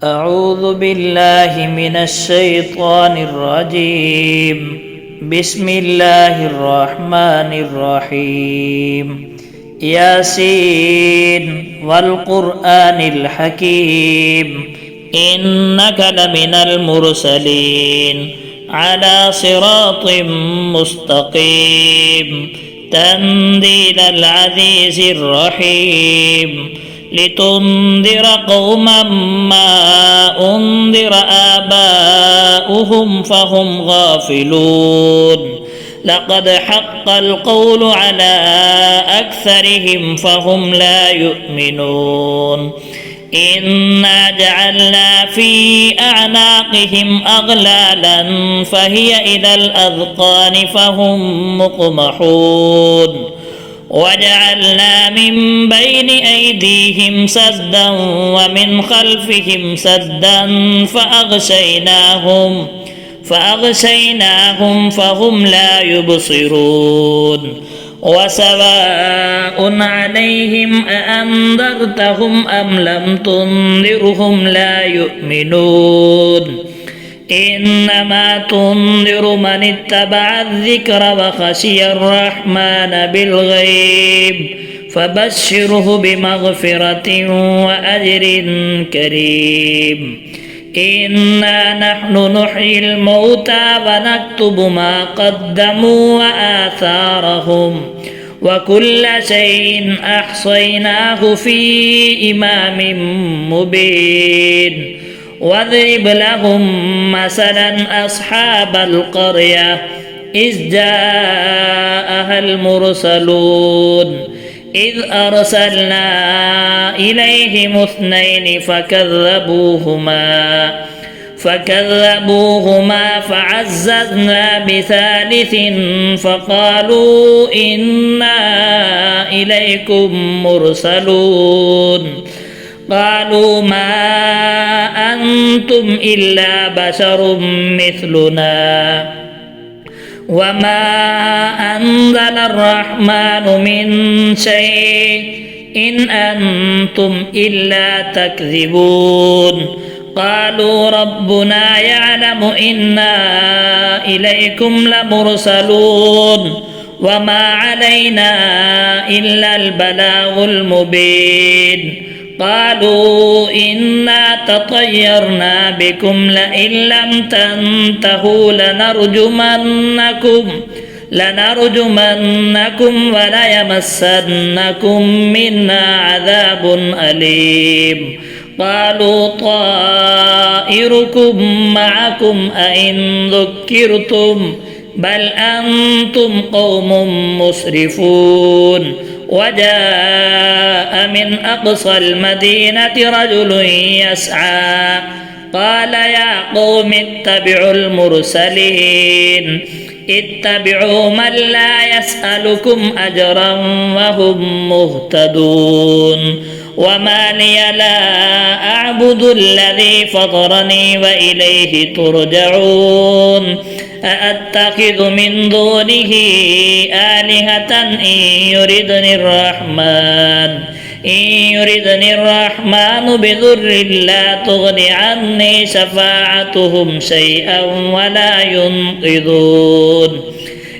أعوذ بالله من الشيطان الرجيم. بسم الله الرحمن الرحيم. ياسين والقرآن الحكيم إنك لمن المرسلين على صراط مستقيم تنزيل العزيز الرحيم لتنذر قوما ما أنذر آباؤهم فهم غافلون لقد حق القول على أكثرهم فهم لا يؤمنون إنا جعلنا في أعناقهم أغلالا فهي إلى الأذقان فهم مقمحون وجعلنا من بين أيديهم سدا ومن خلفهم سدا فأغشيناهم فهم لا يبصرون وسواء عليهم أأنذرتهم أم لم تنذرهم لا يؤمنون إنما تنذر من اتبع الذكر وخشي الرحمن بالغيب فبشره بمغفرة وأجر كريم. إنا نحن نحيي الموتى ونكتب ما قدموا وآثارهم وكل شيء أحصيناه في إمام مبين. واضرب لهم مثلا أصحاب القرية إذ جاءها المرسلون إذ أرسلنا إليهم اثنين فكذبوهما فعززنا بثالث فقالوا إنا إليكم مرسلون قالوا ما أنتم إلا بشر مثلنا وما أنزل الرحمن من شيء إن أنتم إلا تكذبون قالوا ربنا يعلم إنا إليكم لمرسلون وما علينا إلا البلاغ المبين. قالوا إنا تطيرنا بكم لئن لم تنتهوا لنرجمنكم وليمسنكم منا عذاب أليم. قالوا طائركم معكم أئن ذكرتم بل أنتم قوم مسرفون. وجاء من أقصى المدينة رجل يسعى قال يا قوم اتبعوا المرسلين اتبعوا من لا يسألكم أجرا وهم مهتدون. وما لي لا أعبد الذي فطرني وإليه ترجعون. أأتخذ من دونه آلهة إن يردني الرحمن بضر لا تغن عني شفاعتهم شيئا ولا ينقذون.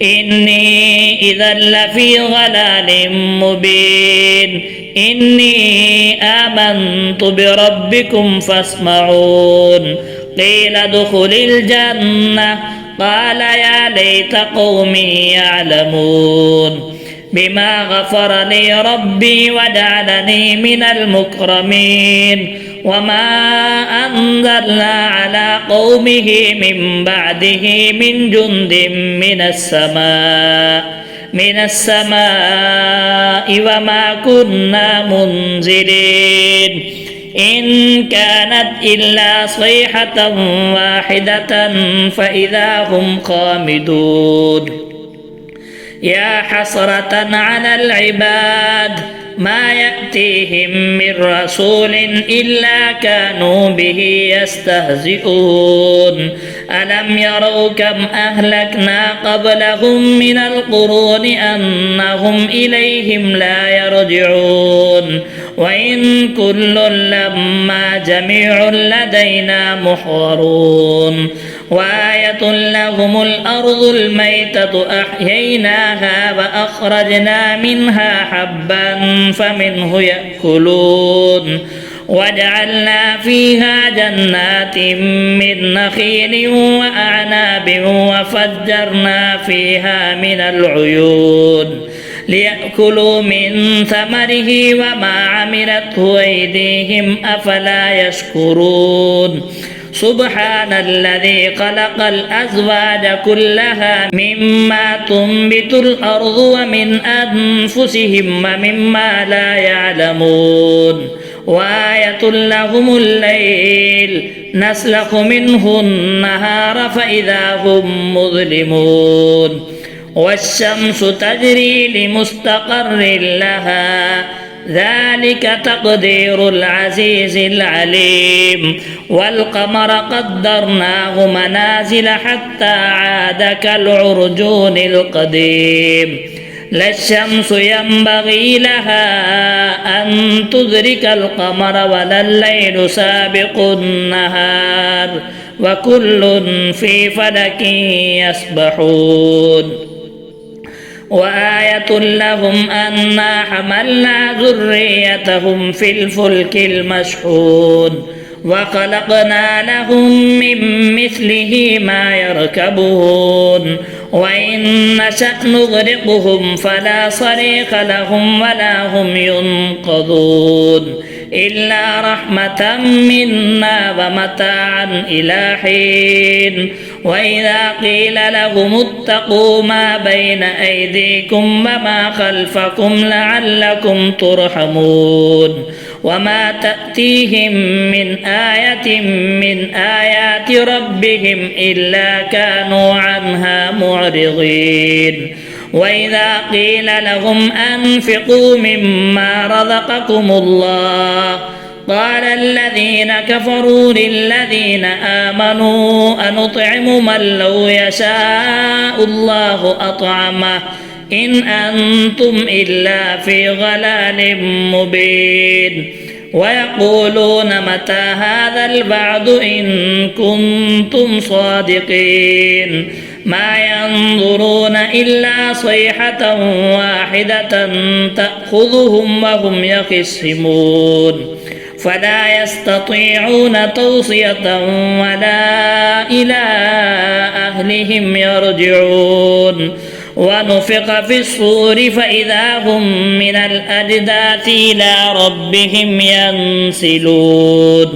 إني إذا لفي ضلال مبين. إني آمنت بربكم فاسمعون. قيل ادخل الجنة قال يا ليت قومي يعلمون بما غفر لي ربي وجعلني من المكرمين. وما أنزلنا على قومه من بعده من جند من السماء وما كنا منزلين. إن كانت إلا صيحة واحدة فإذا هم خامدون. يا حسرة على العباد ما يأتيهم من رسول إلا كانوا به يستهزئون. ألم يروا كم أهلكنا قبلهم من القرون أنهم إليهم لا يرجعون. وإن كل لما جميع لدينا محضرون وآية لهم الأرض الميتة أحييناها وأخرجنا منها حبا فمنه يأكلون وجعلنا فيها جنات من نخيل وأعناب وفجرنا فيها من العيون ليأكلوا من ثمره وما عملته أيديهم أفلا يشكرون سبحان الذي خلق الأزواج كلها مما تنبت الأرض ومن أنفسهم ومما لا يعلمون وآية لهم الليل نسلخ منه النهار فإذا هم مظلمون والشمس تجري لمستقر لها ذلك تقدير العزيز العليم والقمر قدرناه منازل حتى عاد كالعرجون القديم لا الشمس ينبغي لها أن تدرك القمر ولا الليل سابق النهار وكل في فلك يسبحون وآية لهم أنا حملنا ذريتهم في الفلك المشحون وخلقنا لهم من مثله ما يركبون وإن نشأ نغرقهم فلا صريخ لهم ولا هم ينقذون إلا رحمة منا ومتاعا إلى حين وإذا قيل لهم اتقوا ما بين أيديكم وما خلفكم لعلكم ترحمون وما تأتيهم من آية من آيات ربهم إلا كانوا عنها معرضين وإذا قيل لهم أنفقوا مما رزقكم الله قال الذين كفروا للذين آمنوا أنطعم من لو يشاء الله أطعمه إن أنتم إلا في ضلال مبين ويقولون متى هذا الوعد إن كنتم صادقين ما ينظرون إلا صيحة واحدة تأخذهم وهم يخصمون فلا يستطيعون توصية ولا إلى أهلهم يرجعون ونفخ في الصور فإذا هم من الأجداث إلى ربهم ينسلون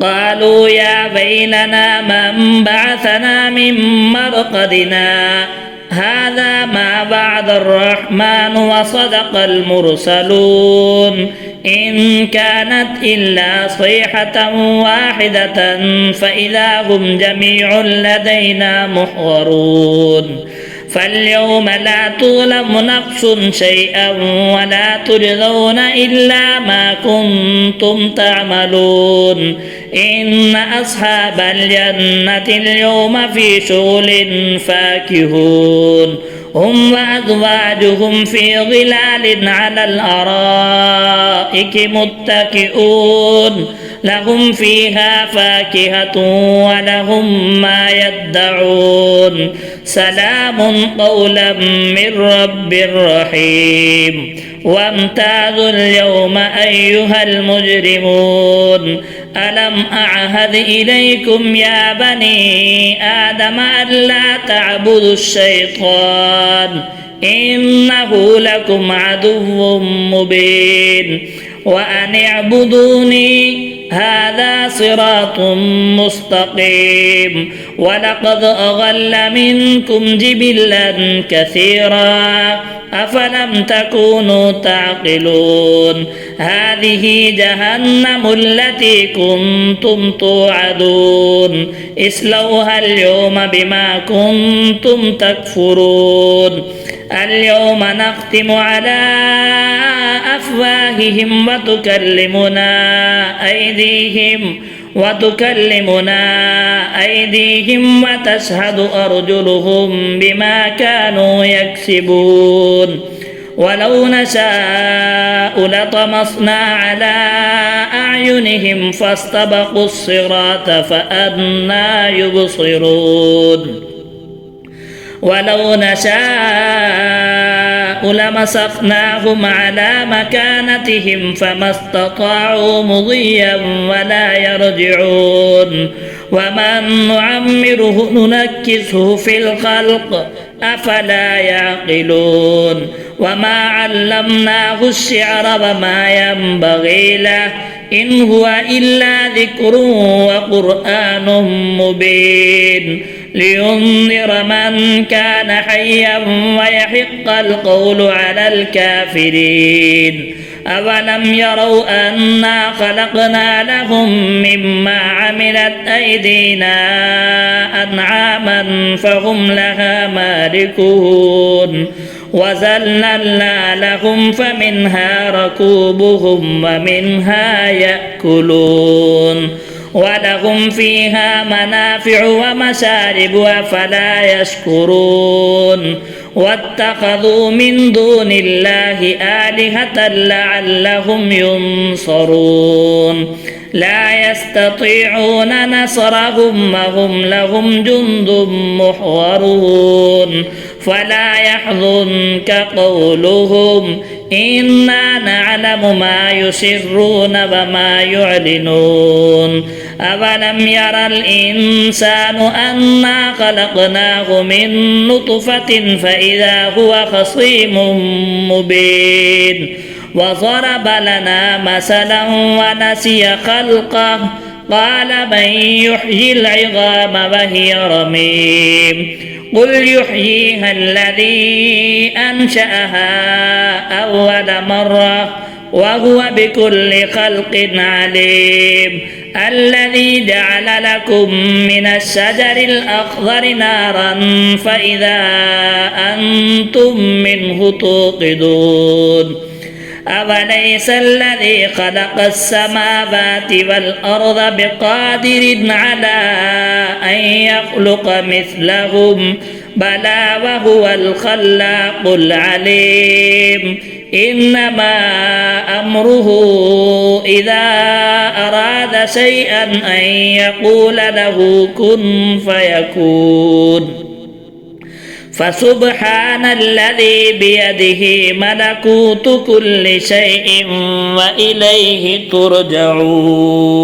قالوا يا ويلنا من بعثنا من مرقدنا هذا ما وعد الرحمن وصدق المرسلون إن كانت إلا صيحة واحدة فإذا هم جميع لدينا محضرون فاليوم لا تظلم نفس شيئا ولا تجزون إلا ما كنتم تعملون إن أصحاب الجنة اليوم في شغل فاكهون هم وأزواجهم في ظلال على الأرائك متكئون لهم فيها فاكهة ولهم ما يدعون سلام قولا من رب رحيم وامتازوا اليوم أيها المجرمون ألم أعهد إليكم يا بني آدم ألا تعبدوا الشيطان إنه لكم عدو مبين وأن اعبدوني هذا صراط مستقيم ولقد أضل منكم جبلا كثيرا أفلم تكونوا تعقلون هذه جهنم التي كنتم توعدون اصلوها اليوم بما كنتم تكفرون اليوم نختم على أفواههم وتكلمنا أيديهم وتشهد أرجلهم بما كانوا يكسبون ولو نشاء لطمسنا على أعينهم فاستبقوا الصراط فأنى يبصرون ولو نشاء لمسخناهم على مكانتهم فما استطاعوا مضيا ولا يرجعون ومن نعمره ننكسه في الخلق أفلا يعقلون وما علمناه الشعر وما ينبغي له إن هو إلا ذكر وقرآن مبين لينذر من كان حيا ويحق القول على الكافرين أولم يروا أنا خلقنا لهم مما عملت أيدينا أنعاما فهم لها مالكون وذللنا لهم فمنها ركوبهم ومنها يأكلون ولهم فيها منافع ومشارب أفلا يشكرون واتخذوا من دون الله آلهة لعلهم ينصرون لا يستطيعون نصرهم وهم لهم جند محضرون فلا يحزنك قولهم إنا نعلم ما يسرون وما يعلنون أولم يرى الإنسان أنا خلقناه من نطفة فإذا هو خصيم مبين وضرب لنا مثلا ونسي خلقه قال من يحيي العظام وهي رميم قل يحييها الذي أنشأها أول مرة وهو بكل خلق عليم الذي جعل لكم من الشجر الأخضر نارا فإذا أنتم منه توقدون أوليس الذي خلق السماوات والأرض بقادر على أن يخلق مثلهم بلى وهو الخلاق العليم إنما أمره إذا أراد شيئا أن يقول له كن فيكون فسبحان الذي بيده ملكوت كل شيء وإليه ترجعون.